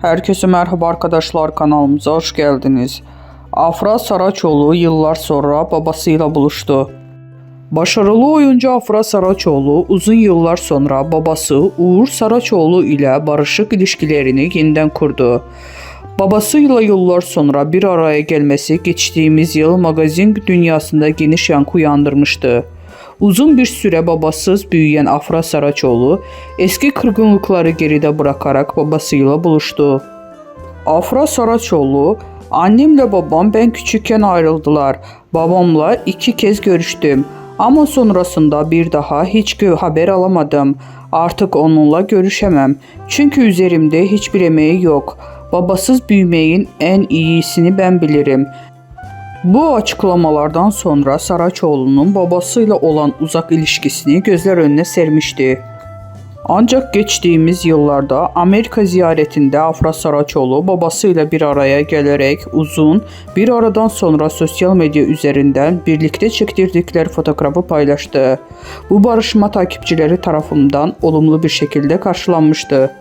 Herkese merhaba arkadaşlar, kanalımıza hoş geldiniz. Afra Saraçoğlu yıllar sonra babasıyla buluştu. Başarılı oyuncu Afra Saraçoğlu uzun yıllar sonra babası Uğur Saraçoğlu ile barışık ilişkilerini yeniden kurdu. Babasıyla yıllar sonra bir araya gelmesi geçtiğimiz yıl magazin dünyasında geniş yankı uyandırmıştı. Uzun bir süre babasız büyüyen Afra Saraçoğlu eski kırgınlıkları geride bırakarak babasıyla buluştu. Afra Saraçoğlu, "Annemle babam ben küçükken ayrıldılar. Babamla 2 kez görüştüm ama sonrasında bir daha hiç haber alamadım. Artık onunla görüşemem. Çünkü üzerimde hiçbir emeği yok. Babasız büyümeyin en iyisini ben bilirim." Bu açıklamalardan sonra Saraçoğlu'nun babasıyla olan uzak ilişkisini gözler önüne sermişti. Ancak geçtiğimiz yıllarda Amerika ziyaretinde Afra Saraçoğlu babasıyla bir araya gelerek uzun bir aradan sonra sosyal medya üzerinden birlikte çektirdikleri fotoğrafı paylaştı. Bu barışma takipçileri tarafından olumlu bir şekilde karşılanmıştı.